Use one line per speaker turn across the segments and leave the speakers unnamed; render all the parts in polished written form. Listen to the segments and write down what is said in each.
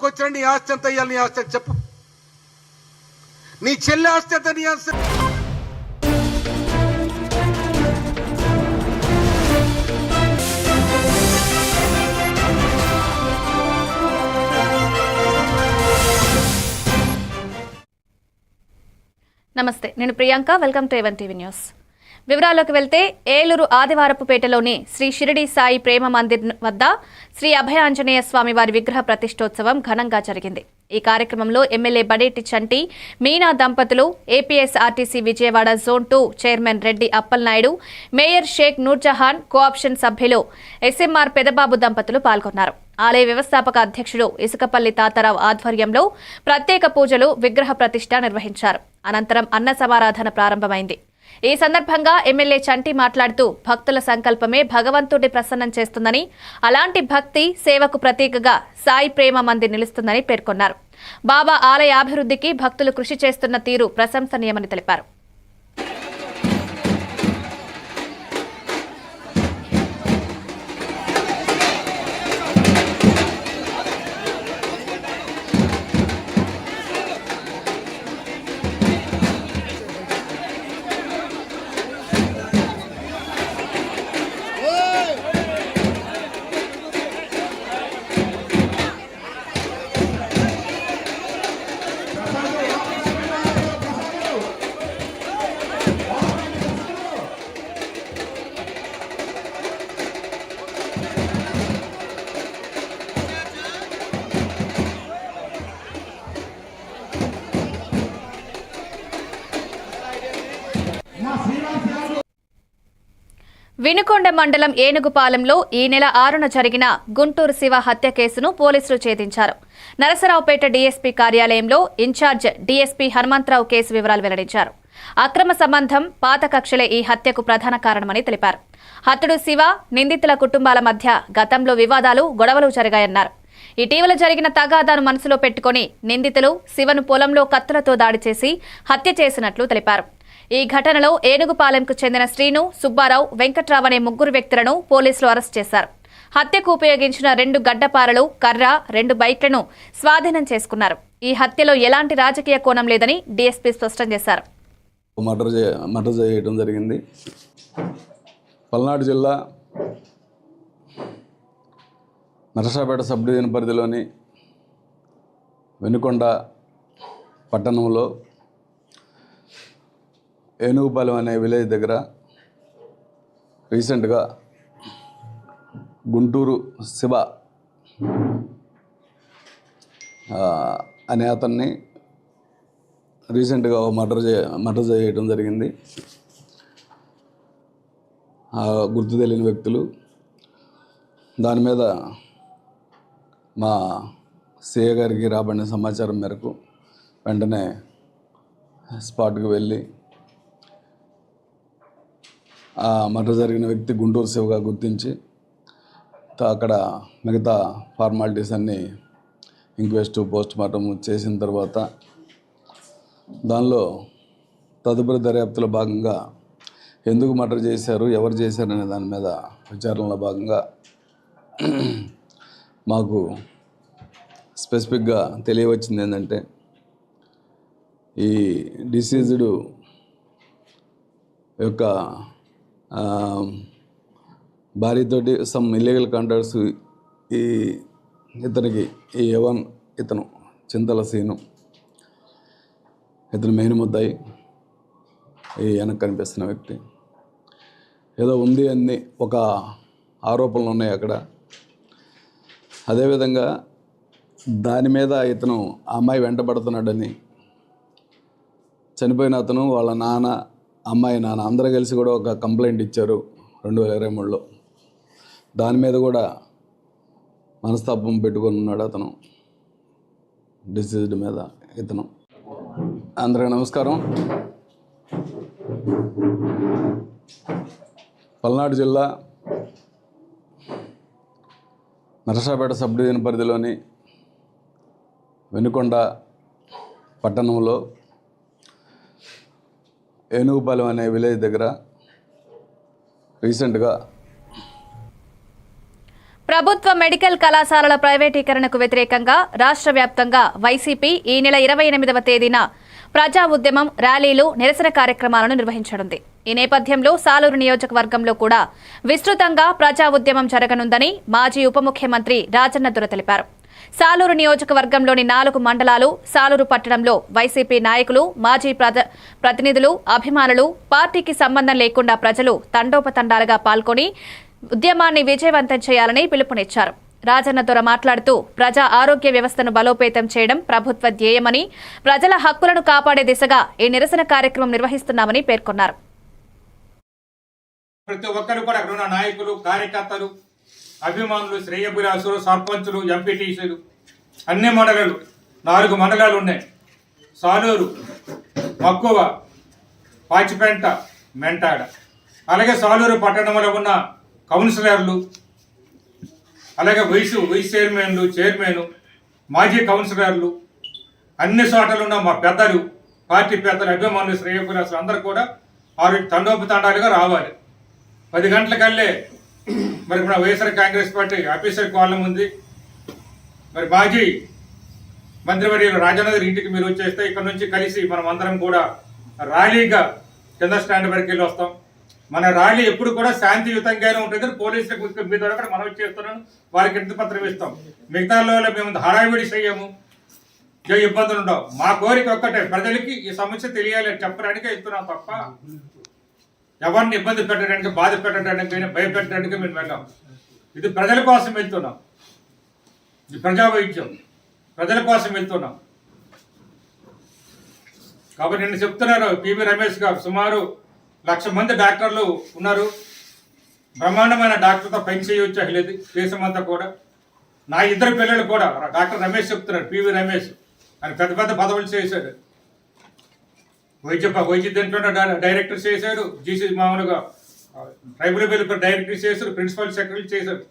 వచ్చినా నీ ఆస్తి ఎంత ఇవ్వాలి? నీ ఆస్తి ఎంత చెప్పు. నీ చెల్లి ఆస్తి ఎంత? నీ ఆస్తి.
నమస్తే, నేను Priyanka. Welcome to even TV news. వివరాల్లోకి వెళ్తే, ఏలూరు ఆదివారపుపేటలోని శ్రీ షిరిడి సాయి ప్రేమ మందిర్ వద్ద శ్రీ అభయాంజనేయ స్వామి వారి విగ్రహ ప్రతిష్టోత్సవం ఘనంగా జరిగింది. ఈ కార్యక్రమంలో ఎమ్మెల్యే బడేటి చంటి, మీనా దంపతులు, APSRTC Vijayawada zone 2 chairman Reddy Appalanaidu, mayor Sheikh Noorjahan, co-option సభ్యులు ఎస్ఎంఆర్ పెదబాబు దంపతులు పాల్గొన్నారు. ఆలయ వ్యవస్థాపక అధ్యక్షుడు ఇసుకపల్లి తాతారావు ఆధ్వర్యంలో ప్రత్యేక పూజలు, విగ్రహ ప్రతిష్ఠ నిర్వహించారు. అనంతరం అన్న సమారాధన ప్రారంభమైంది. ఈ సందర్భంగా ఎమ్మెల్యే చంటి మాట్లాడుతూ, భక్తుల సంకల్పమే భగవంతుడి ప్రసన్నం చేస్తుందని, అలాంటి భక్తి సేవకు ప్రతీకగా సాయి ప్రేమ మందిర్ నిలుస్తుందని పేర్కొన్నారు. బాబా ఆలయ అభివృద్ధికి భక్తులు కృషి చేస్తున్న తీరు ప్రశంసనీయమని తెలిపారు. వినుకొండ మండలం ఏనుగుపాలెంలో ఈ నెల 6న జరిగిన గుంటూరు శివ హత్య కేసును పోలీసులు ఛేదించారు. నరసరావుపేట డీఎస్పీ కార్యాలయంలో ఇన్ఛార్జ్ డీఎస్పీ హనుమంతరావు కేసు వివరాలు వెల్లడించారు. అక్రమ సంబంధం, పాత కక్షలే ఈ హత్యకు ప్రధాన కారణమని తెలిపారు. హతుడు శివ, నిందితుల కుటుంబాల మధ్య గతంలో వివాదాలు, గొడవలు జరిగాయన్నారు. ఇటీవల జరిగిన తగాదాను మనసులో పెట్టుకుని నిందితులు శివను పొలంలో కత్తులతో దాడి చేసి హత్య చేసినట్లు తెలిపారు. ఈ ఘటనలో ఏనుగుపాలెంకు చెందిన శ్రీను, సుబ్బారావు, వెంకట్రావు అనే 3 వ్యక్తులను పోలీసులు అరెస్ట్ చేశారు. హత్యకు ఉపయోగించిన 2 గడ్డపారలు, కర్ర, 2 బైక్లను స్వాధీనం చేసుకున్నారు. ఈ హత్యలో ఎలాంటి రాజకీయ కోణం లేదని డీఎస్పీ స్పష్టం చేశారు.
మర్డర్ చేయడం జరిగింది. పల్నాడు జిల్లా నరసాపేట సబ్ డివిజన్ పరిధిలోని వెనుకొండ పట్టణంలో ఏనుగుపాలెం అనే విలేజ్ దగ్గర రీసెంట్గా గుంటూరు శివ అనే అతన్ని రీసెంట్గా మర్డర్ చేయడం జరిగింది. గుర్తు తెలియని వ్యక్తులు. దాని మీద మా సిఏ గారికి రాబడిన సమాచారం మేరకు వెంటనే స్పాట్కి వెళ్ళి ఆ మర్డర్ జరిగిన వ్యక్తి గుంటూరు శివగా గుర్తించి అక్కడ మిగతా ఫార్మాలిటీస్ అన్నీ ఇంక్వెస్ట్, పోస్ట్ మార్టం చేసిన తర్వాత దానిలో తదుపరి దర్యాప్తులో భాగంగా ఎందుకు మర్డర్ చేశారు, ఎవరు చేశారనే దాని మీద విచారణలో భాగంగా మాకు స్పెసిఫిక్గా తెలియవచ్చింది ఏంటంటే, ఈ డిసీజ్డ్ యొక్క భార్యతోటి సమ్ ఇల్లీగల్ కాంటాక్ట్స్ ఇతనికి ఈ యవన్, ఇతను చింతల సీను, ఇతను మెయిన్ ముద్దాయి, ఈ వెనక్కి కనిపిస్తున్న వ్యక్తి ఏదో ఉంది అని ఒక ఆరోపణలు ఉన్నాయి అక్కడ. అదేవిధంగా దాని మీద ఇతను ఆ అమ్మాయి వెంటబడుతున్నాడని, చనిపోయిన అతను వాళ్ళ నాన్న, అమ్మాయి నాన్న అందరూ కలిసి కూడా ఒక కంప్లైంట్ ఇచ్చారు 2023లో. దాని మీద కూడా మనస్తాపం పెట్టుకొని ఉన్నాడు అతను, డిసీజ్డ్ మీద ఇతను. అందరికీ నమస్కారం. పల్నాడు జిల్లా నరసాపేట సబ్ డివిజన్ పరిధిలోని వెనుకొండ పట్టణంలో ఏనుగుపాలెం అనే విలేజ్ దగ్గర రీసెంట్గా
ప్రభుత్వ మెడికల్ కళాశాలల ప్రైవేటీకరణకు వ్యతిరేకంగా రాష్ట్ర వ్యాప్తంగా వైసీపీ ఈ నెల 28వ తేదీన ప్రజా ఉద్యమం, ర్యాలీలు, నిరసన కార్యక్రమాలను నిర్వహించనుంది. ఈ నేపథ్యంలో సాలూరు నియోజకవర్గంలో కూడా విస్తృతంగా ప్రజా ఉద్యమం జరగనుందని మాజీ ఉప ముఖ్యమంత్రి రాజన్న దొర తెలిపారు. సాలూరు నియోజకవర్గంలోని 4 మండలాలు, సాలూరు పట్టణంలో వైసీపీ నాయకులు, మాజీ ప్రతినిధులు, అభిమానులు, పార్టీకి సంబంధం లేకుండా ప్రజలు తండోపతండాలుగా పాల్గొని ఉద్యమాన్ని విజయవంతం చేయాలని పిలుపునిచ్చారు. రాజన్న దొర మాట్లాడుతూ ప్రజా ఆరోగ్య వ్యవస్థను బలోపేతం చేయడం ప్రభుత్వ ధ్యేయమని, ప్రజల హక్కులను కాపాడే దిశగా ఈ నిరసన కార్యక్రమం నిర్వహిస్తున్నామని పేర్కొన్నారు.
ప్రతి ఒక్కరు కూడా అక్కడ ఉన్న నాయకులు, కార్యకర్తలు, అభిమానులు, శ్రేయభిలాషులు, సర్పంచులు, ఎంపీటీసీలు, అన్ని మండలాలు 4 మండలాలు ఉన్నాయి. సాలూరు, మక్కువ, పాచిపెంట, మెంటాడ, అలాగే సాలూరు పట్టణంలో ఉన్న కౌన్సిలర్లు, అలాగే వైస్ చైర్మన్, మాజీ కౌన్సిలర్లు, అన్ని చోట్ల ఉన్న మా పెద్దలు, పార్టీ పెద్దలు, అభిమానులు, శ్రేయభిలాషులు అందరూ కూడా తండోపతండాలుగా రావాలి. 10 గంటలకల్లే మరి మన వైఎస్ఆర్ కాంగ్రెస్ పార్టీ ఆఫీసర్ కాలం ఉంది. మరి మాజీ మంత్రివర్యులు రాజానగర్ ఇంటికి మీరు వచ్చేస్తే ఇక్కడ నుంచి కలిసి మనం అందరం కూడా ర్యాలీగా కింద స్టాండ్ వరకు వెళ్ళి వస్తాం. మన ర్యాలీ ఎప్పుడు కూడా శాంతియుతంగానే ఉంటుంది. పోలీసులకు మీ ద్వారా కూడా మనం చేస్తున్నాను, వారికి ఇంటి పత్రం ఇస్తాం. మిగతాలో మేము హడావిడి చేయము, ఇబ్బందులు ఉండవు. మా కోరిక ఒక్కటే, ప్రజలకి ఈ సమస్య తెలియాలని చెప్పడానికే ఇస్తున్నాం తప్ప ఎవరిని ఇబ్బంది పెట్టడానికి, బాధ పెట్టడానికి, భయపెట్టడానికి మేము వెళ్ళాం. ఇది ప్రజల కోసం వెళ్తున్నాం. ఇది ప్రజా వైద్యం, ప్రజల కోసం వెళ్తున్నాం. కాబట్టి నేను చెప్తున్నాను, పివి రమేష్ గారు సుమారు 1,00,000 మంది డాక్టర్లు ఉన్నారు. బ్రహ్మాండమైన డాక్టర్తో పని చేయవచ్చు దేశమంతా కూడా. నా 2 పిల్లలు కూడా డాక్టర్ రమేష్ చెప్తున్నారు, పివి రమేష్ అని పెద్ద పెద్ద పదవులు చేశాడు. వైద్య దీంట్లో డైరెక్టర్ చేశారు, జీసీ మామూలుగా ట్రైబల్ వెల్ఫేర్ డైరెక్టర్ చేశారు, ప్రిన్సిపల్ సెక్రటరీ చేశారు.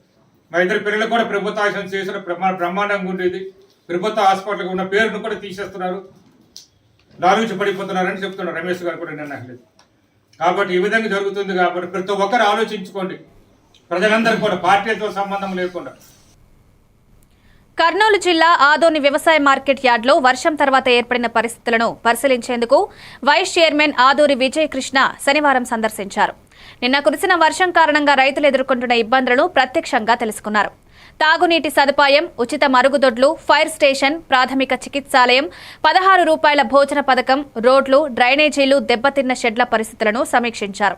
మా 2 పిల్లలు కూడా ప్రభుత్వ ఆశయం చేశారు. బ్రహ్మాండంగా ఉండేది. ప్రభుత్వ హాస్పిటల్కి ఉన్న పేరును కూడా తీసేస్తున్నారు, లాలూచి పడిపోతున్నారని చెప్తున్నారు రమేష్ గారు కూడా నిన్న. కాబట్టి ఈ విధంగా జరుగుతుంది. కాబట్టి ప్రతి ఒక్కరు ఆలోచించుకోండి, ప్రజలందరూ కూడా పార్టీలతో సంబంధం లేకుండా.
కర్నూలు జిల్లా ఆదోని వ్యవసాయ మార్కెట్ యార్డ్లో వర్షం తర్వాత ఏర్పడిన పరిస్థితులను పరిశీలించేందుకు వైస్ చైర్మన్ ఆదూరి విజయకృష్ణ శనివారం సందర్శించారు. నిన్న కురిసిన వర్షం కారణంగా రైతులు ఎదుర్కొంటున్న ఇబ్బందులను ప్రత్యక్షంగా తెలుసుకున్నారు. తాగునీటి సదుపాయం, ఉచిత మరుగుదొడ్లు, ఫైర్ స్టేషన్, ప్రాథమిక చికిత్సాలయం, 16 రూపాయల భోజన పథకం, రోడ్లు, డ్రైనేజీలు, దెబ్బతిన్న షెడ్ల పరిస్థితులను సమీక్షించారు.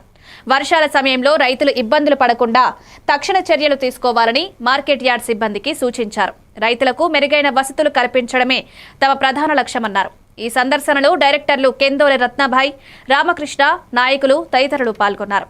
వర్షాల సమయంలో రైతులు ఇబ్బందులు పడకుండా తక్షణ చర్యలు తీసుకోవాలని మార్కెట్ యార్డ్ సిబ్బందికి సూచించారు. రైతులకు మెరుగైన వసతులు కల్పించడమే తమ ప్రధాన లక్ష్యమన్నారు. ఈ సందర్శనలో డైరెక్టర్లు కెందోలె రత్నభాయ్, రామకృష్ణ, నాయకులు తదితరులు పాల్గొన్నారు.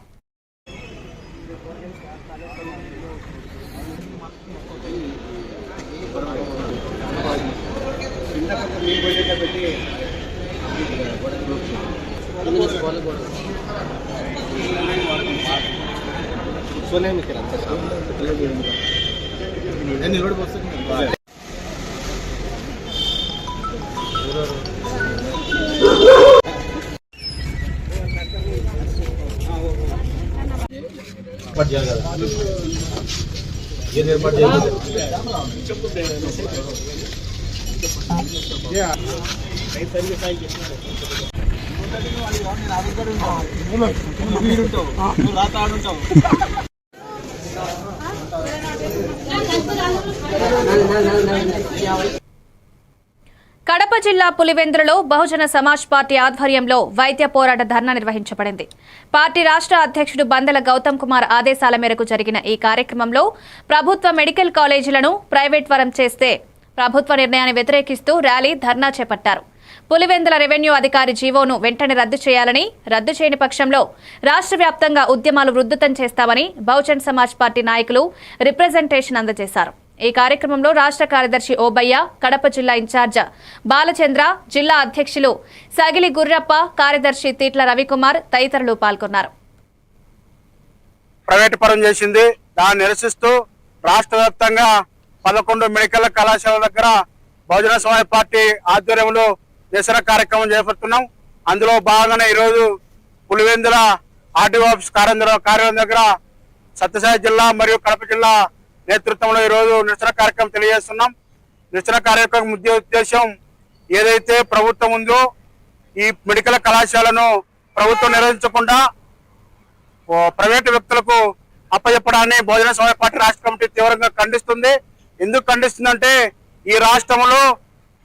కడప జిల్లా పులివెందులలో బహుజన సమాజ్ పార్టీ ఆధ్వర్యంలో వైద్య పోరాట ధర్నా నిర్వహించబడింది. పార్టీ రాష్ట్ర అధ్యక్షుడు బందెల గౌతమ్ కుమార్ ఆదేశాల మేరకు జరిగిన ఈ కార్యక్రమంలో ప్రభుత్వ మెడికల్ కాలేజీలను ప్రైవేట్ వరం చేస్తే ప్రభుత్వ నిర్ణయాన్ని వ్యతిరేకిస్తూ ర్యాలీ, ధర్నా చేపట్టారు. పులివెందుల రెవెన్యూ అధికారి జీవోను వెంటనే రద్దు చేయాలని, రద్దు చేయని పక్షంలో రాష్ట్ర వ్యాప్తంగా ఉద్యమాలు ఉధృతం చేస్తామని బహుజన్ సమాజ్ పార్టీ నాయకులు రిప్రజెంటేషన్ అందజేశారు. ఈ కార్యక్రమంలో రాష్ట్ర కార్యదర్శి ఓబయ్య, కడప జిల్లా ఇన్ఛార్జ్ బాలచంద్ర, జిల్లా అధ్యక్షులు సగిలి గుర్రప్ప, కార్యదర్శి తీట్ల రవికుమార్ తదితరులు పాల్గొన్నారు.
ప్రైవేట్ పరం చేసింది, దాన్ని నిరసిస్తూ రాష్ట్ర వ్యాప్తంగా 11 మెడికల్ కళాశాలల దగ్గర బహుజన సమాజ్ పార్టీ ఆధ్వర్యంలో నిరసన కార్యక్రమం చేపడుతున్నాం. అందులో భాగంగానే ఈరోజు పులివెందుల ఆర్డీఓ ఆఫీస్ కార్యాలయం దగ్గర సత్యసాయి జిల్లా మరియు కడప జిల్లా నేతృత్వంలో ఈరోజు నిరసన కార్యక్రమం తెలియజేస్తున్నాం. నిరసన కార్యక్రమం ఉద్దేశం ఏదైతే ప్రభుత్వం ఉందో ఈ మెడికల్ కళాశాలను ప్రభుత్వం నిర్వహించకుండా ప్రైవేటు వ్యక్తులకు అప్పచెప్పడాన్ని బహుజన సమాజ్ పార్టీ రాష్ట్ర కమిటీ తీవ్రంగా ఖండిస్తుంది. ఎందుకు ఖండిస్తుందంటే ఈ రాష్ట్రంలో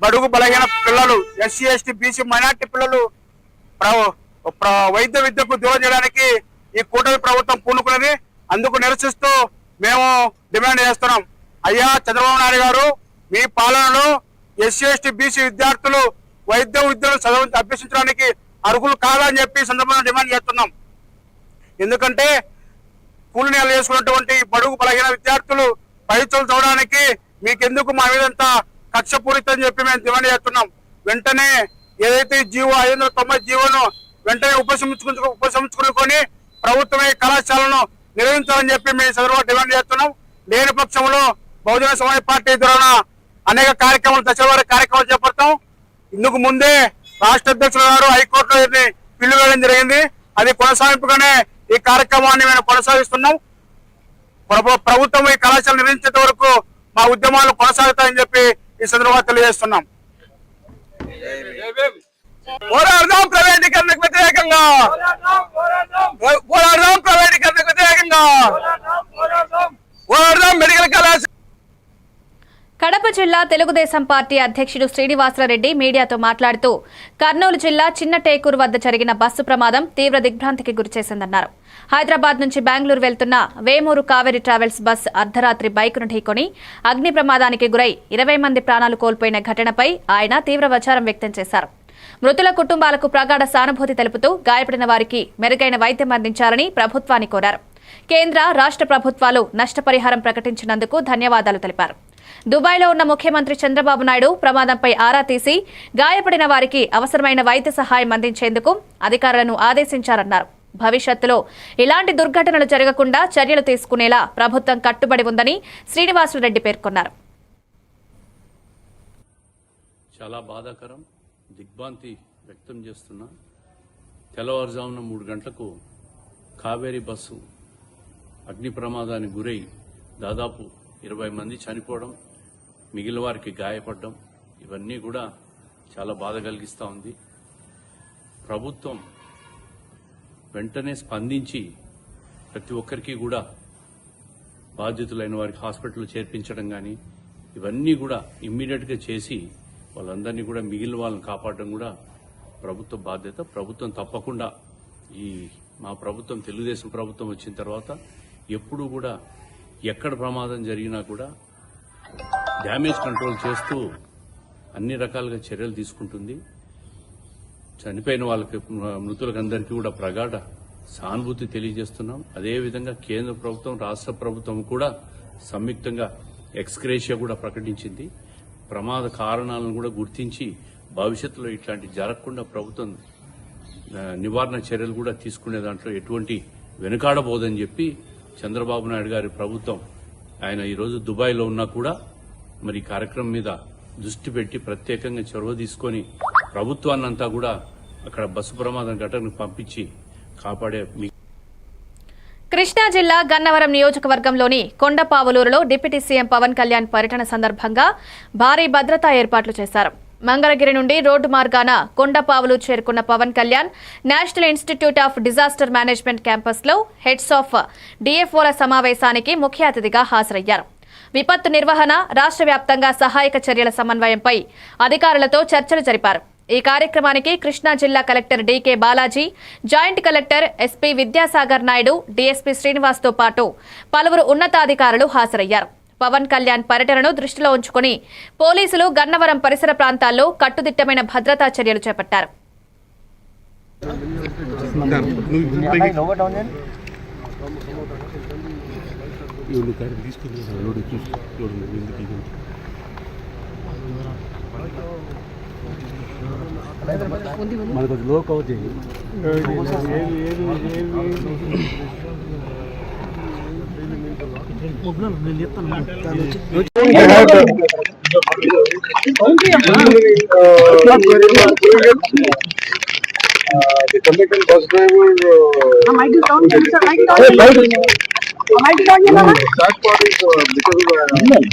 బడుగు బలహీన పిల్లలు, ఎస్సీ ఎస్టీ బీసీ మైనార్టీ పిల్లలు వైద్య విద్యకు దూరం చేయడానికి ఈ కూటమి ప్రభుత్వం పూనుకున్నది. అందుకు నిరసిస్తూ మేము డిమాండ్ చేస్తున్నాం. అయ్యా చంద్రబాబు నాయుడు గారు, మీ పాలనలో ఎస్సీ ఎస్టీ బీసీ విద్యార్థులు వైద్య విద్యను అభ్యసించడానికి అర్హులు కాదని చెప్పి సందర్భంగా డిమాండ్ చేస్తున్నాం. ఎందుకంటే కూలి నెలలు చేసుకున్నటువంటి బడుగు బలహీన విద్యార్థులు పరీక్షలు చదవడానికి మీకెందుకు మా మీదంత కక్షపూరితం చెప్పి మేము డిమాండ్ చేస్తున్నాం. వెంటనే ఏదైతే జీవో 590 జీవోను వెంటనే ఉపసంహరించుకొని ప్రభుత్వమే కళాశాలను నిర్వహించాలని చెప్పి మేము సందర్భంగా డిమాండ్ చేస్తున్నాం. లేని పక్షంలో బహుజన సమాజ్ పార్టీ ద్వారా అనేక కార్యక్రమాలు, దశవారీ కార్యక్రమాలు చేపడతాం. ఇందుకు ముందే రాష్ట్ర అధ్యక్షులు గారు హైకోర్టులో పిల్లు వేయడం జరిగింది. అది కొనసాగింపుగానే ఈ కార్యక్రమాన్ని మేము కొనసాగిస్తున్నాం. ప్రభుత్వం ఈ కళాశాల నిర్వహించేంత వరకు మా ఉద్యమాలు కొనసాగుతాయని చెప్పి ఈ సందర్భంగా తెలియజేస్తున్నాం. పోరాడదాం ప్రైవేటీకరణకు వ్యతిరేకంగా, పోరాడదాం ప్రైవేటీకరణకు వ్యతిరేకంగా, పోరాడదాం మెడికల్ కళాశాల.
కడప జిల్లా తెలుగుదేశం పార్టీ అధ్యక్షుడు శ్రీనివాసరెడ్డి మీడియాతో మాట్లాడుతూ కర్నూలు జిల్లా చిన్నటేకూరు వద్ద జరిగిన బస్సు ప్రమాదం తీవ్ర దిగ్భ్రాంతికి గురిచేసిందన్నారు. హైదరాబాద్ నుంచి బెంగళూరు వెళ్తున్న వేమూరు కావేరీ ట్రావెల్స్ బస్ అర్ధరాత్రి బైకును ఢీకొని అగ్ని ప్రమాదానికి గురై 20 మంది ప్రాణాలు కోల్పోయిన ఘటనపై ఆయన తీవ్ర విచారం వ్యక్తం చేశారు. మృతుల కుటుంబాలకు ప్రగాఢ సానుభూతి తెలుపుతూ గాయపడిన వారికి మెరుగైన వైద్యం అందించాలని ప్రభుత్వాన్ని కోరారు. కేంద్ర, రాష్ట్ర ప్రభుత్వాలు నష్టపరిహారం ప్రకటించినందుకు ధన్యవాదాలు తెలిపారు. దుబాయ్లో ఉన్న ముఖ్యమంత్రి చంద్రబాబు నాయుడు ప్రమాదంపై ఆరా తీసి గాయపడిన వారికి అవసరమైన వైద్య సహాయం అందించేందుకు అధికారులను ఆదేశించారన్నారు. భవిష్యత్తులో ఇలాంటి దుర్ఘటనలు జరగకుండా చర్యలు తీసుకునేలా ప్రభుత్వం కట్టుబడి ఉందని శ్రీనివాసరెడ్డి పేర్కొన్నారు.
చాలా బాధాకరం, దిగ్భ్రాంతి వ్యక్తం చేస్తున్నా. తెల్లవారుజామున 3 గంటలకు కావేరీ బస్సు అగ్ని ప్రమాదానికి గురై దాదాపు 20 మంది చనిపోవడం, మిగిలిన వారికి గాయపడడం, ఇవన్నీ కూడా చాలా బాధ కలిగిస్తూ ఉంది. ప్రభుత్వం వెంటనే స్పందించి ప్రతి ఒక్కరికి కూడా బాధితులైన వారికి హాస్పిటల్లో చేర్పించడం కానీ ఇవన్నీ కూడా ఇమ్మీడియట్గా చేసి వాళ్ళందరినీ కూడా మిగిలిన వాళ్ళని కాపాడడం కూడా ప్రభుత్వ బాధ్యత. ప్రభుత్వం తప్పకుండా మా ప్రభుత్వం, తెలుగుదేశం ప్రభుత్వం వచ్చిన తర్వాత ఎప్పుడూ కూడా ఎక్కడ ప్రమాదం జరిగినా కూడా డ్యామేజ్ కంట్రోల్ చేస్తూ అన్ని రకాలుగా చర్యలు తీసుకుంటుంది. చనిపోయిన వాళ్ళకి, మృతులకు అందరికీ కూడా ప్రగాఢ సానుభూతి తెలియజేస్తున్నాం. అదేవిధంగా కేంద్ర ప్రభుత్వం, రాష్ట్ర ప్రభుత్వం కూడా సంయుక్తంగా ఎక్స్గ్రేషియా కూడా ప్రకటించింది. ప్రమాద కారణాలను కూడా గుర్తించి భవిష్యత్తులో ఇట్లాంటి జరగకుండా ప్రభుత్వం నివారణ చర్యలు కూడా తీసుకునే దాంట్లో ఎటువంటి వెనుకాడబోదని చెప్పి చంద్రబాబు నాయుడు గారి ప్రభుత్వం, ఆయన ఈరోజు దుబాయ్లో ఉన్నా కూడా మరి ఈ కార్యక్రమం మీద దృష్టి పెట్టి ప్రత్యేకంగా చొరవ తీసుకొని ప్రభుత్వాన్నంతా కూడా అక్కడ బస్సు ప్రమాదం ఘటనకు పంపించి కాపాడే.
కృష్ణా జిల్లా గన్నవరం నియోజకవర్గంలోని కొండపావులూరులో డిప్యూటీ సీఎం పవన్ కళ్యాణ్ పర్యటన సందర్భంగా భారీ భద్రతా ఏర్పాట్లు చేశారు. మంగళగిరి నుండి రోడ్డు మార్గాన కొండపావులూరు చేరుకున్న Pawan Kalyan national institute of disaster management క్యాంపస్లో హెడ్స్ ఆఫ్ డిఎఫ్ఓల సమావేశానికి ముఖ్య అతిథిగా హాజరయ్యారు. విపత్తు నిర్వహణ, రాష్ట్ర వ్యాప్తంగా సహాయక చర్యల సమన్వయంపై అధికారులతో చర్చలు జరిపారు. ఈ కార్యక్రమానికి కృష్ణా జిల్లా collector DK Balaji, joint collector SP Vidyasagar Naidu, DSP శ్రీనివాస్తో పాటు పలువురు ఉన్నతాధికారులు హాజరయ్యారు. పవన్ కళ్యాణ్ పర్యటనను దృష్టిలో ఉంచుకుని పోలీసులు గన్నవరం పరిసర ప్రాంతాల్లో కట్టుదిట్టమైన భద్రతా చర్యలు చేపట్టారు.
మనకు లో కవర్ చేయి. The commitment was
That part is because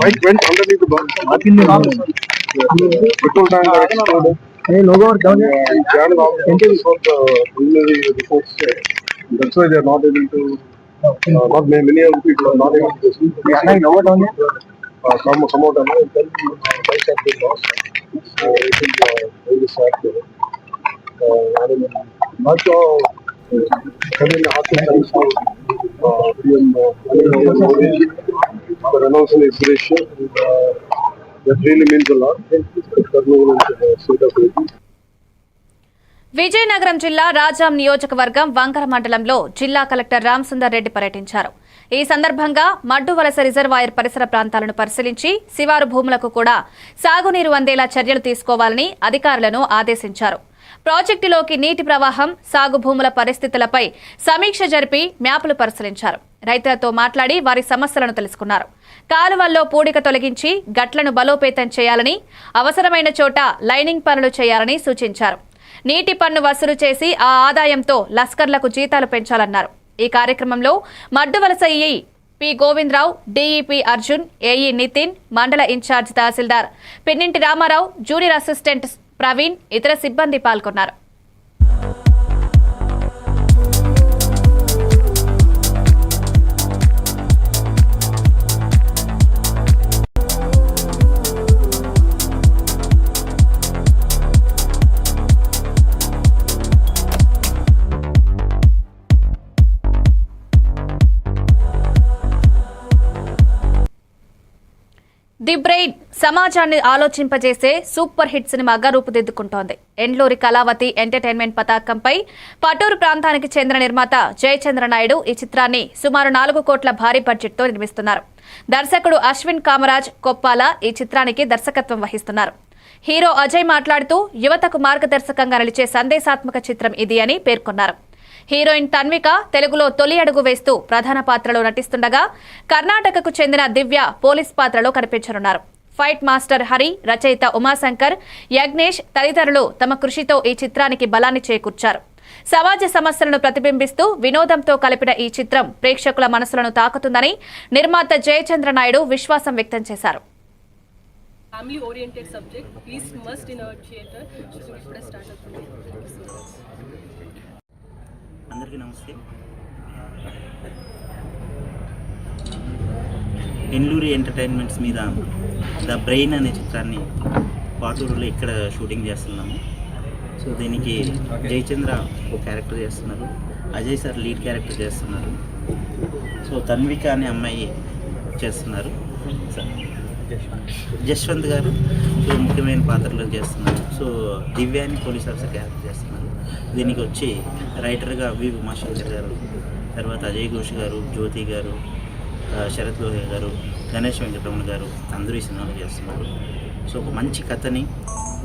bike went underneath the bus. Petrol tank got exploded. Channel officers for the preliminary reports said. That's why they are not able to. Not many of the people are not able to see. Come out and then bikes have been lost. It is very sad. Not sure. Suddenly, after for announcing expiration, that really means a lot.
Vizianagaram జిల్లా రాజాం నియోజకవర్గం వంకర మండలంలో జిల్లా collector Ramasundar Reddy పర్యటించారు. ఈ సందర్భంగా మడ్డు వలస reservoir పరిసర ప్రాంతాలను పరిశీలించి శివారు భూములకు కూడా సాగునీరు అందేలా చర్యలు తీసుకోవాలని అధికారులను ఆదేశించారు. ప్రాజెక్టులోకి నీటి ప్రవాహం, సాగు భూముల పరిస్థితులపై సమీక్ష జరిపి మ్యాపులు పరిశీలించారు. రైతులతో మాట్లాడి వారి సమస్యలను తెలుసుకున్నారు. కాలువల్లో పూడిక తొలగించి గట్లను బలోపేతం చేయాలని, అవసరమైన చోట లైనింగ్ పనులు చేయాలని సూచించారు. నీటి పన్ను వసూలు చేసి ఆ ఆదాయంతో లస్కర్లకు జీతాలు పెంచాలన్నారు. ఈ కార్యక్రమంలో Madduvalasa EE P Govindarao, DEP Arjun, AE Nitin, మండల ఇన్ఛార్జ్ తహసీల్దార్ పిన్నింటి రామారావు, జూనియర్ అసిస్టెంట్ ప్రవీణ్, ఇతర సిబ్బంది పాల్గొన్నారు. ది బ్రెయిన్ సమాజాన్ని ఆలోచింపజేసే సూపర్ హిట్ సినిమాగా రూపుదిద్దుకుంటోంది. ఎండ్లూరి కళావతి ఎంటర్టైన్మెంట్ పతాకంపై పటూరు ప్రాంతానికి చెందిన నిర్మాత జయచంద్ర నాయుడు ఈ చిత్రాన్ని సుమారు 4 కోట్ల భారీ బడ్జెట్తో నిర్మిస్తున్నారు. దర్శకుడు అశ్విన్ కామరాజ్ కొప్పాల ఈ చిత్రానికి దర్శకత్వం వహిస్తున్నారు. హీరో అజయ్ మాట్లాడుతూ యువతకు మార్గదర్శకంగా నిలిచే సందేశాత్మక చిత్రం ఇది అని పేర్కొన్నారు. హీరోయిన్ తన్విక తెలుగులో తొలి అడుగు వేస్తూ ప్రధాన పాత్రలో నటిస్తుండగా కర్ణాటకకు చెందిన దివ్య పోలీస్ పాత్రలో కనిపించనున్నారు. ఫైట్ మాస్టర్ హరి, రచయిత ఉమాశంకర్, యజ్ఞేష్ తదితరులు తమ కృషితో ఈ చిత్రానికి బలాన్ని చేకూర్చారు. సమాజ సమస్యలను ప్రతిబింబిస్తూ వినోదంతో కలిపిన ఈ చిత్రం ప్రేక్షకుల మనసులను తాకుతుందని నిర్మాత జయచంద్ర నాయుడు విశ్వాసం వ్యక్తం చేశారు.
Family oriented subject, please must in our theater.
అందరికీ నమస్తే. ఎండ్లూరి ఎంటర్టైన్మెంట్స్ మీద ద బ్రెయిన్ అనే చిత్రాన్ని పాటూరులో ఇక్కడ షూటింగ్ చేస్తున్నాము. సో దీనికి జయచంద్ర ఒక క్యారెక్టర్ చేస్తున్నారు, అజయ్ సార్ లీడ్ క్యారెక్టర్ చేస్తున్నారు, సో తన్విక అనే అమ్మాయి చేస్తున్నారు, జశ్వంత్ గారు సో ముఖ్యమైన పాత్రలు చేస్తున్నారు, సో దివ్యాని పోలీస్ ఆఫీసర్ క్యారెక్టర్ చేస్తున్నారు. దీనికి వచ్చి రైటర్గా వి ఉమాశంకర్ గారు, తర్వాత అజయ్ ఘోష్ గారు, జ్యోతి గారు, శరత్ లోహే గారు, గణేష్ వెంకటరమణ గారు అందరూ ఈ సినిమాలు చేస్తున్నారు. సో ఒక మంచి కథని,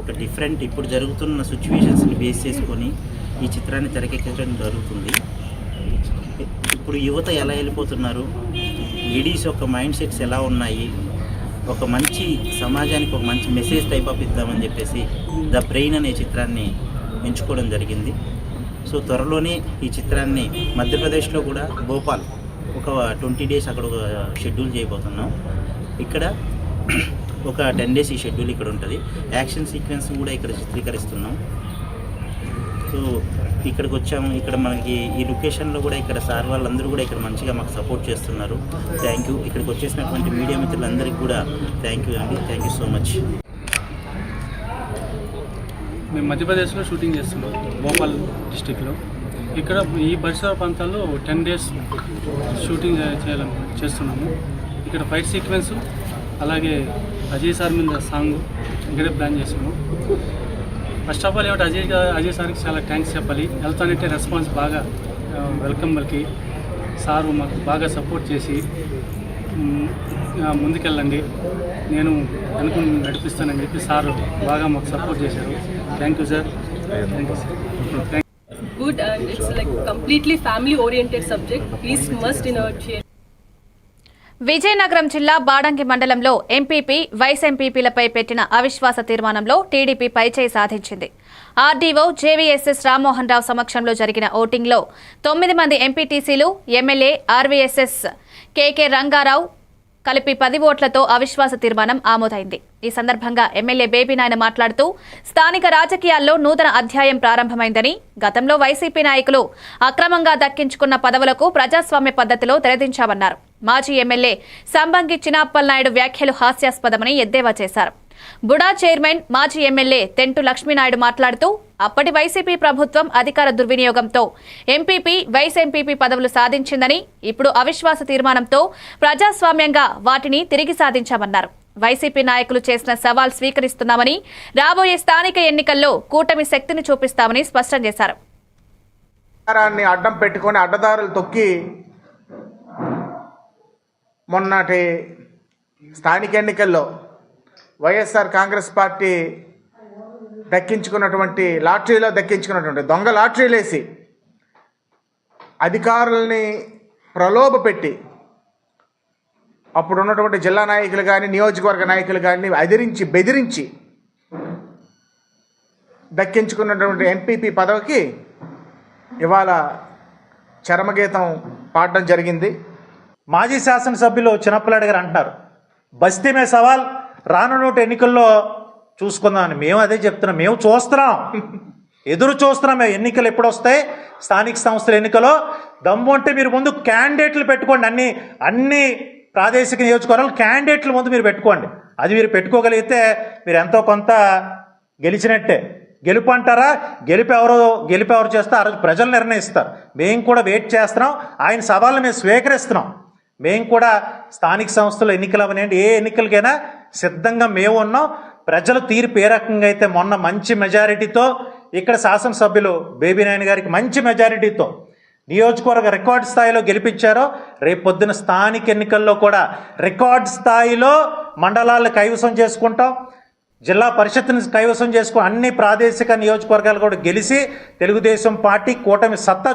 ఒక డిఫరెంట్ ఇప్పుడు జరుగుతున్న సిచ్యువేషన్స్ని బేస్ చేసుకొని ఈ చిత్రాన్ని తెరకెక్కించడం జరుగుతుంది. ఇప్పుడు యువత ఎలా వెళ్ళిపోతున్నారు, లేడీస్ యొక్క మైండ్ సెట్స్ ఎలా ఉన్నాయి, ఒక మంచి సమాజానికి ఒక మంచి మెసేజ్ టైప్ ఆఫ్ ఇద్దామని చెప్పేసి ద బ్రెయిన్ అనే చిత్రాన్ని ఎంచుకోవడం జరిగింది. సో త్వరలోనే ఈ చిత్రాన్ని మధ్యప్రదేశ్లో కూడా భోపాల్ ఒక 20 డేస్ అక్కడ ఒక షెడ్యూల్ చేయబోతున్నాం. ఇక్కడ ఒక 10 డేస్ ఈ షెడ్యూల్ ఇక్కడ ఉంటుంది. యాక్షన్ సీక్వెన్స్ కూడా ఇక్కడ చిత్రీకరిస్తున్నాం. సో ఇక్కడికి వచ్చాము. ఇక్కడ మనకి ఈ లొకేషన్లో కూడా ఇక్కడ సార్ వాళ్ళందరూ కూడా ఇక్కడ మంచిగా మాకు సపోర్ట్ చేస్తున్నారు. Thank you. ఇక్కడికి వచ్చేసినటువంటి మీడియా మిత్రులందరికీ కూడా థ్యాంక్ యూ అండి. Thank you so much.
మేము మధ్యప్రదేశ్లో షూటింగ్ చేస్తున్నాం, భోపాల్ డిస్టిక్లో. ఇక్కడ ఈ పరిసర ప్రాంతాల్లో 10 డేస్ షూటింగ్ చేస్తున్నాము. ఇక్కడ ఫైట్ సీక్వెన్స్, అలాగే అజయ్ సార్ మీద సాంగ్ ఇక్కడే ప్లాన్ చేసాము. ఫస్ట్ ఆఫ్ ఆల్ ఏమిటి అజయ్ సార్కి చాలా థ్యాంక్స్ చెప్పాలి. వెళ్తానంటే రెస్పాన్స్ బాగా వెల్కమ్ పలికి సారు మాకు బాగా సపోర్ట్ చేసి ముందుకెళ్ళండి, నేను అనుకుని నడిపిస్తానని చెప్పి సార్ బాగా మాకు సపోర్ట్ చేశారు. Thank you sir. Thank you sir.
Good, and it's like completely family oriented subject. Please must in our theater.
Vizianagaram జిల్లా బాడంగి మండలంలో ఎంపీపీ, వైస్ ఎంపీపీలపై పెట్టిన అవిశ్వాస తీర్మానంలో టీడీపీ పైచేయి సాధించింది. ఆర్డీఓ జేవీఎస్ఎస్ రామ్మోహన్ రావు సమక్షంలో జరిగిన ఓటింగ్లో 9 మంది ఎంపీటీసీలు, ఎమ్మెల్యే, ఆర్వీఎస్ఎస్ కేకే రంగారావు కలిపి 10 ఓట్లతో అవిశ్వాస తీర్మానం ఆమోదైంది. ఈ సందర్భంగా ఎమ్మెల్యే బేబీ నాయన మాట్లాడుతూ స్థానిక రాజకీయాల్లో నూతన అధ్యాయం ప్రారంభమైందని, గతంలో వైసీపీ నాయకులు అక్రమంగా దక్కించుకున్న పదవులకు ప్రజాస్వామ్య పద్ధతిలో తెరదించామన్నారు. మాజీ ఎమ్మెల్యే సంబంగి చినాప్పల్ నాయుడు వ్యాఖ్యలు హాస్యాస్పదమని ఎద్దేవా చేశారు. బుడా చైర్మన్ మాజీ ఎమ్మెల్యే తెంటు లక్ష్మీనాయుడు మాట్లాడుతూ అప్పటి వైసీపీ ప్రభుత్వం అధికార దుర్వినియోగంతో ఎంపీపీ, వైస్ ఎంపీపీ పదవులు సాధించిందని, ఇప్పుడు అవిశ్వాస తీర్మానంతో ప్రజాస్వామ్యంగా వాటిని తిరిగి సాధించామన్నారు. వైసీపీ నాయకులు చేసిన సవాల్ స్వీకరిస్తున్నామని, రాబోయే స్థానిక ఎన్నికల్లో కూటమి శక్తిని చూపిస్తామని స్పష్టం చేశారు.
అడ్డం పెట్టుకొని అడ్డదారులు తొక్కి మొన్నటి స్థానిక ఎన్నికల్లో వైఎస్ఆర్ కాంగ్రెస్ పార్టీ దక్కించుకున్నటువంటి దొంగ లాటరీలు వేసి అధికారుల్ని ప్రలోభపెట్టి అప్పుడు ఉన్నటువంటి జిల్లా నాయకులు కానీ నియోజకవర్గ నాయకులు కానీ బెదిరించి దక్కించుకున్నటువంటి ఎంపీపీ పదవికి ఇవాళ చరమగీతం పాడడం జరిగింది.
మాజీ శాసనసభ్యులు చిన్నప్పలాడి గారు అంటున్నారు, బస్తీ మే సవాల్ రానున్నటి ఎన్నికల్లో చూసుకుందామని. మేము అదే చెప్తున్నాం, మేము చూస్తున్నాం, ఎదురు చూస్తున్నాం. ఎన్నికలు ఎప్పుడు వస్తాయి? స్థానిక సంస్థల ఎన్నికలో దమ్ము అంటే మీరు ముందు క్యాండిడేట్లు పెట్టుకోండి. అన్ని ప్రాదేశిక నియోజకవర్గాలు క్యాండిడేట్ల ముందు మీరు పెట్టుకోండి. అది మీరు పెట్టుకోగలిగితే మీరు ఎంతో కొంత గెలిచినట్టే. గెలుపు అంటారా? గెలుపు ఎవరు చేస్తే ఆ రోజు ప్రజలు నిర్ణయిస్తారు. మేము కూడా వెయిట్ చేస్తున్నాం. ఆయన సవాళ్ళని మేము స్వీకరిస్తున్నాం. మేము కూడా స్థానిక సంస్థల ఎన్నికలు అవనండి, ఏ ఎన్నికలకైనా సిద్ధంగా మేము ఉన్నాం. ప్రజల తీర్పు ఏ రకంగా అయితే మొన్న మంచి మెజారిటీతో ఇక్కడ శాసనసభ్యులు బేబీ నాయన గారికి మంచి మెజారిటీతో నియోజకవర్గ రికార్డు స్థాయిలో గెలిపించారో, రేపు పొద్దున స్థానిక ఎన్నికల్లో కూడా రికార్డు స్థాయిలో మండలాలను కైవసం చేసుకుంటాం, జిల్లా పరిషత్ని కైవసం చేసుకుని అన్ని ప్రాదేశిక నియోజకవర్గాలు కూడా గెలిచి తెలుగుదేశం పార్టీ కూటమి సత్తా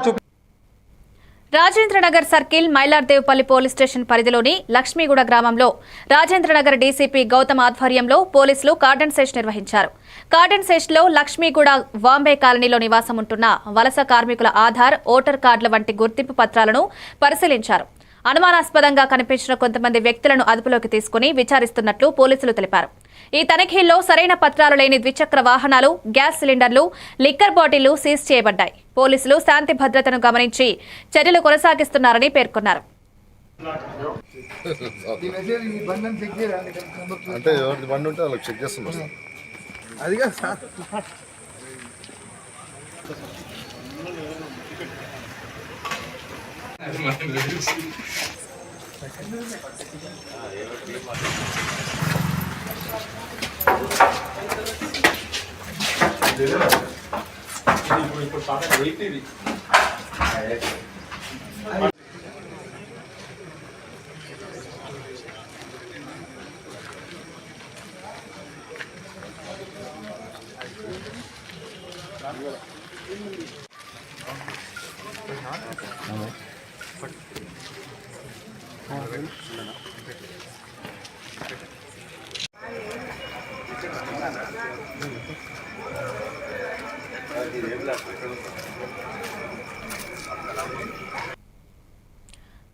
Rajendranagar circle Mylardevpally police station పరిధిలోని లక్ష్మీగూడ గ్రామంలో రాజేంద్రనగర్ డీసీపీ గౌతమ్ ఆధ్వర్యంలో పోలీసులు కార్డన్ సెర్చ్ నిర్వహించారు. కార్డన్ సెర్చ్లో లక్ష్మీగూడ వాంబే కాలనీలో నివాసం ఉంటున్న వలస కార్మికుల ఆధార్, ఓటర్ కార్డుల వంటి గుర్తింపు పత్రాలను పరిశీలించారు. అనుమానాస్పదంగా కనిపించిన కొంతమంది వ్యక్తులను అదుపులోకి తీసుకుని విచారిస్తున్నట్లు పోలీసులు తెలిపారు. ఈ తనిఖీల్లో సరైన పత్రాలు లేని ద్విచక్ర వాహనాలు, గ్యాస్ సిలిండర్లు, లిక్కర్ బాటిళ్లు సీజ్ చేయబడ్డాయి. పోలీసులు శాంతి భద్రతను గమనించి చర్యలు కొనసాగిస్తున్నారని పేర్కొన్నారు.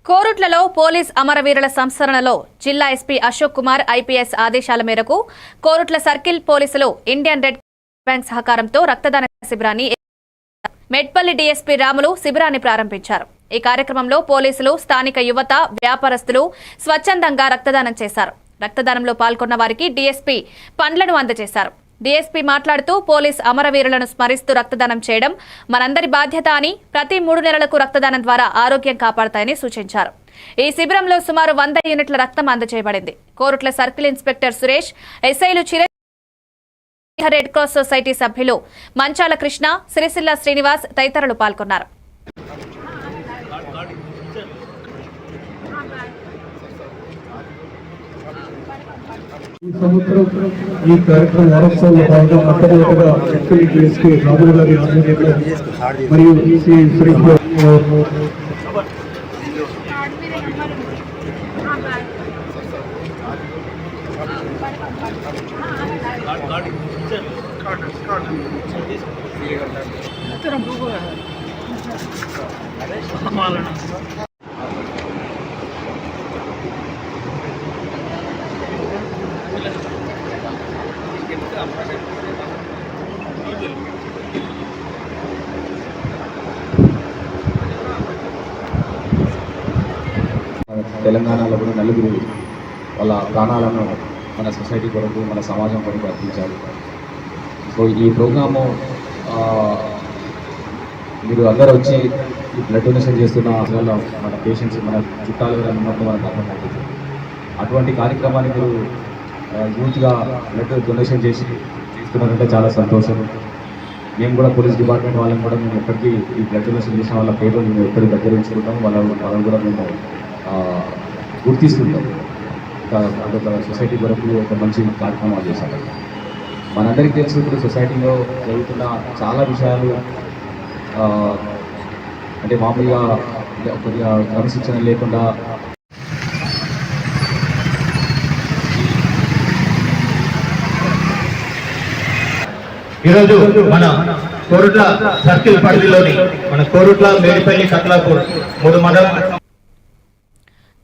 కోరుట్లలో పోలీస్ అమరవీరుల సంస్మరణలో జిల్లా ఎస్పీ అశోక్ కుమార్ ఐపీఎస్ ఆదేశాల మేరకు కోరుట్ల సర్కిల్ పోలీసులు ఇండియన్ రెడ్ బ్యాంక్ సహకారంతో రక్తదాన శిబిరాన్ని మెట్పల్లి డీఎస్పీ రాములు శిబిరాన్ని ప్రారంభించారు. ఈ కార్యక్రమంలో పోలీసులు, స్థానిక యువత, వ్యాపారస్తులు స్వచ్ఛందంగా రక్తదానం చేశారు. రక్తదానంలో పాల్గొన్న వారికి డీఎస్పీ పండ్లను అందజేశారు. డీఎస్పీ మాట్లాడుతూ పోలీస్ అమరవీరులను స్మరిస్తూ రక్తదానం చేయడం మనందరి బాధ్యత అని, ప్రతి 3 నెలలకు రక్తదానం ద్వారా ఆరోగ్యం కాపాడతాయని సూచించారు. ఈ శిబిరంలో సుమారు 100 యూనిట్ల రక్తం అందజేయబడింది. కోరుట్ల సర్కిల్ ఇన్స్పెక్టర్ సురేష్, ఎస్ఐలు రెడ్ క్రాస్ సొసైటీ సభ్యులు మంచాల కృష్ణ, సిరిసిల్ల శ్రీనివాస్ తదితరులు పాల్గొన్నారు.
ఈ కార్యక్రమం వారోత్సవంలో భాగంగా మొట్టమొదటిగా డీఎస్పీ రాములు గారి ఆధ్వర్యంలో మరియు తెలంగాణలో కూడా నలుగురు వాళ్ళ ప్రాణాలను మన సొసైటీ కొరకు మన సమాజం కొరకు అర్పించారు. సో ఈ ప్రోగ్రాము మీరు అందరూ వచ్చి ఈ బ్లడ్ డొనేషన్ చేస్తున్న అసలు మన పేషెంట్స్ మన చుట్టాలు ఎవరైనా ఉన్నప్పుడు మనకు అర్థమవుతుంది. అటువంటి కార్యక్రమాన్ని మీరు యూత్గా బ్లడ్ డొనేషన్ చేస్తున్నారంటే చాలా సంతోషం. మేము కూడా పోలీస్ డిపార్ట్మెంట్ వాళ్ళని కూడా మేము ఎప్పటికీ ఈ బ్లడ్ డొనేషన్ చేసిన వాళ్ళ పేర్లు మేము ఎప్పటికీ దగ్గర ఉంచుకుంటాం. వాళ్ళని కూడా మేము గుర్తిస్తుంటాం. అదొక సొసైటీ వరకు ఒక మంచి కార్యక్రమాలు చేశాం. మనందరికీ తెలుసు ఇప్పుడు సొసైటీలో జరుగుతున్న చాలా విషయాలు అంటే మామూలుగా కొద్దిగా క్రమశిక్షణ లేకుండా
ఈరోజు మన కోరుట్ల సర్కిల్ పరిధిలోని మన కోరుట్ల మేడిపల్లి కత్లాపూర్ 3 మండలాలు.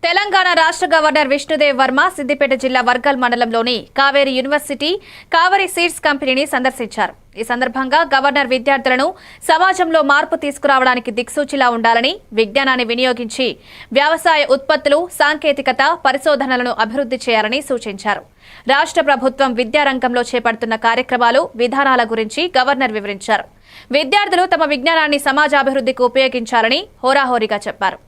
తెలంగాణ రాష్ట్ర గవర్నర్ విష్ణుదేవ్ వర్మ సిద్దిపేట జిల్లా వర్గల్ మండలంలోని కావేరీ యూనివర్సిటీ కావేరీ సీడ్స్ కంపెనీని సందర్శించారు. ఈ సందర్భంగా గవర్నర్ విద్యార్థులను సమాజంలో మార్పు తీసుకురావడానికి దిక్సూచిలా ఉండాలని, విజ్ఞానాన్ని వినియోగించి వ్యవసాయ ఉత్పత్తులు, సాంకేతికత, పరిశోధనలను అభివృద్ధి చేయాలని సూచించారు. రాష్ట్ర ప్రభుత్వం విద్యారంగంలో చేపడుతున్న కార్యక్రమాలు, విధానాల గురించి గవర్నర్ వివరించారు. విద్యార్థులు తమ విజ్ఞానాన్ని సమాజాభివృద్ధికి ఉపయోగించాలని హోరాహోరీగా చెప్పారు.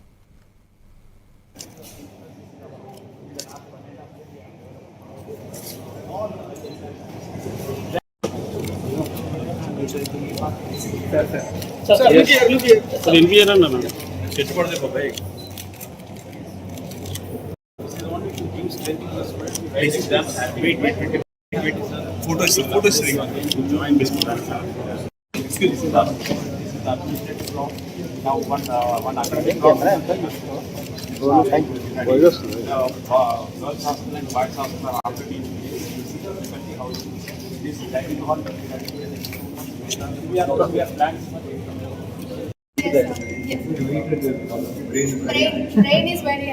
Brain is very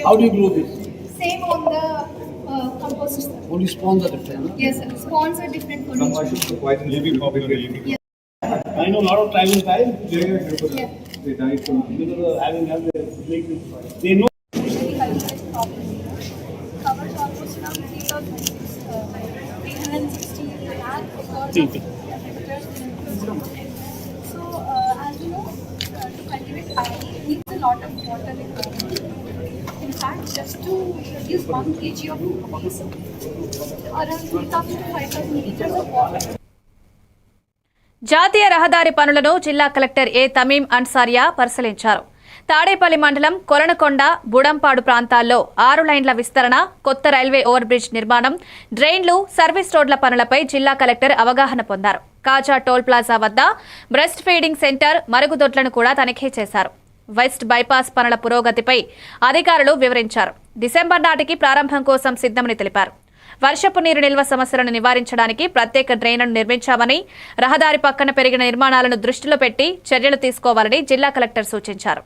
how do you grow this?
Same on the compost system.
Only spawns are different.
Yes, sir. Spawns are different for each one.
Yes. I know a lot of tribal guys. They die from because having they know.
Covers almost around 360 lakh acres of hectares. So, as you know, to cultivate paddy, it needs a lot of water requirement. In fact, just to produce 1 kg of maize, around 3,000 to 5,000 liters of water.
జాతీయ రహదారి పనులను జిల్లా collector ఏ తమీం అన్సారియా పరిశీలించారు. తాడేపల్లి మండలం కొలనకొండ, బుడంపాడు ప్రాంతాల్లో 6 లైన్ల విస్తరణ, కొత్త రైల్వే ఓవర్ బ్రిడ్జ్ నిర్మాణం, డ్రైన్లు, సర్వీస్ రోడ్ల పనులపై జిల్లా కలెక్టర్ అవగాహన పొందారు. కాజా టోల్ ప్లాజా వద్ద బ్రెస్ట్ ఫీడింగ్ సెంటర్, మరుగుదొడ్లను కూడా తనిఖీ చేశారు. వెస్ట్ బైపాస్ పనుల పురోగతిపై అధికారులు వివరించారు. డిసెంబర్ నాటికి ప్రారంభం కోసం సిద్ధమని తెలిపారు. వర్షపు నీరు నిల్వ సమస్యలను నివారించడానికి ప్రత్యేక డ్రైన్లను నిర్మించామని, రహదారి పక్కన పెరిగిన నిర్మాణాలను దృష్టిలో పెట్టి చర్యలు తీసుకోవాలని జిల్లా కలెక్టర్ సూచించారు.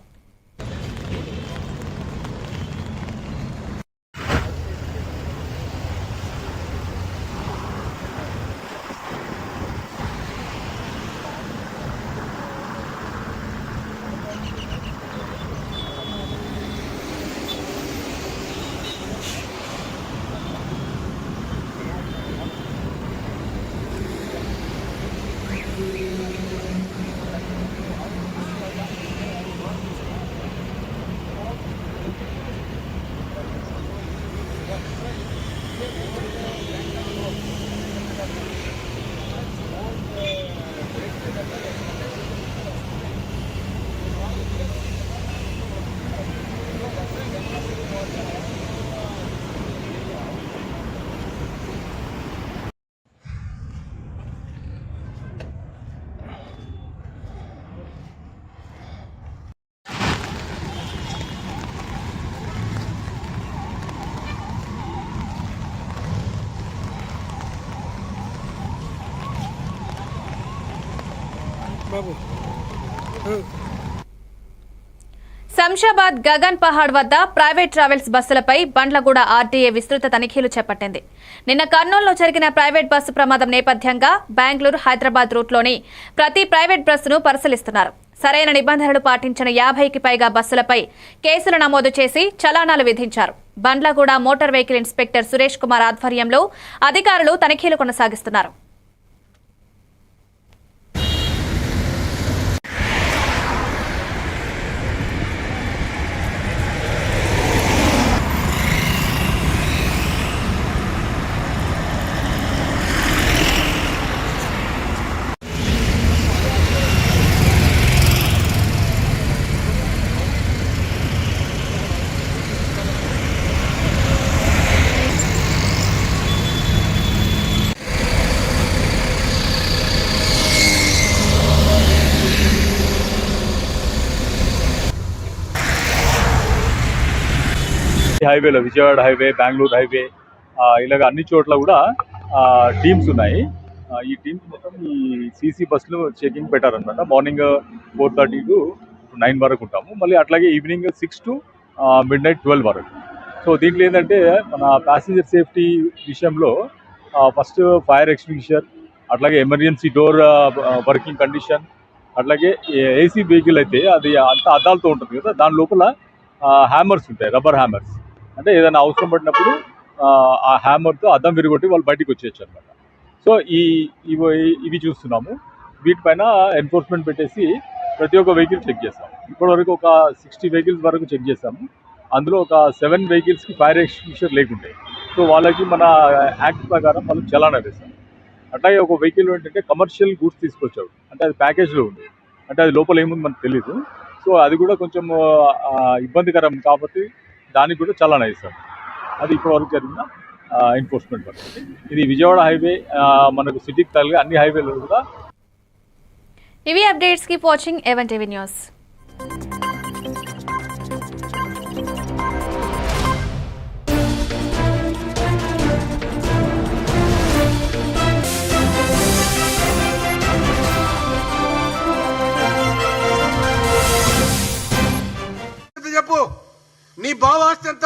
శంషాబాద్ గగన్ పహాడ్ వద్ద ప్రైవేట్ ట్రావెల్స్ బస్సులపై బండ్లగూడ ఆర్టీఏ విస్తృత తనిఖీలు చేపట్టింది. నిన్న కర్నూలులో జరిగిన ప్రైవేట్ బస్సు ప్రమాదం నేపథ్యంగా బెంగళూరు, హైదరాబాద్ రూట్లోని ప్రతి ప్రైవేట్ బస్సును పరిశీలిస్తున్నారు. సరైన నిబంధనలు పాటించిన 50కి పైగా బస్సులపై కేసులు నమోదు చేసి చలానాలు విధించారు. Bandlaguda motor vehicle inspector Suresh Kumar ఆధ్వర్యంలో అధికారులు తనిఖీలు కొనసాగిస్తున్నారు.
హైవేలో విజయవాడ హైవే, బెంగళూరు హైవే, ఇలాగ అన్ని చోట్ల కూడా టీమ్స్ ఉన్నాయి. ఈ టీమ్స్ మొత్తం ఈ సీసీ బస్సులు చెకింగ్ పెట్టారనమాట. మార్నింగ్ 4:30 to 9 వరకు ఉంటాము. మళ్ళీ అట్లాగే ఈవినింగ్ 6 to midnight 12 వరకు. సో దీంట్లో ఏంటంటే మన ప్యాసింజర్ సేఫ్టీ విషయంలో ఫస్ట్ ఫైర్ ఎక్స్టింగ్విషర్, అట్లాగే ఎమర్జెన్సీ డోర్ వర్కింగ్ కండిషన్, అట్లాగే ఏసీ వెహికల్ అయితే అది అంత అద్దాలతో ఉంటుంది కదా, దాని లోపల హ్యామర్స్ ఉంటాయి, రబ్బర్ హ్యామర్స్. అంటే ఏదైనా అవసరం పడినప్పుడు ఆ హ్యామర్తో అద్దం విరగొట్టి వాళ్ళు బయటికి వచ్చేయచ్చు అనమాట. సో ఇవి చూస్తున్నాము. వీటిపైన ఎన్ఫోర్స్మెంట్ పెట్టేసి ప్రతి ఒక్క వెహికల్ చెక్ చేస్తాము. ఇప్పటివరకు ఒక 60 వెహికల్స్ వరకు చెక్ చేస్తాము. అందులో ఒక 7 వెహికల్స్కి ఫైర్ ఎక్స్టింగ్విషర్ లేకుంటాయి. సో వాళ్ళకి మన యాక్ట్ ప్రకారం వాళ్ళు చలానా వేస్తాం. అట్లాగే ఒక వెహికల్ ఏంటంటే కమర్షియల్ గూడ్స్ తీసుకొచ్చాడు, అంటే అది ప్యాకేజ్లో ఉంది, అంటే అది లోపల ఏముంది మనకు తెలీదు. సో అది కూడా కొంచెం ఇబ్బందికరం కాబట్టి దానికి కూడా చలానా ఇస్తాం. అది ఇప్పటివరకు జరిగిన ఎన్ఫోర్స్మెంట్ పరిస్థితి. ఇది విజయవాడ హైవే, మనకు సిటీకి తగిలిన అన్ని హైవేలు కూడా.
ఇవి updates. Keep watching A1 TV news.
చెప్పు, నీ బావ ఆస్తి ఎంత?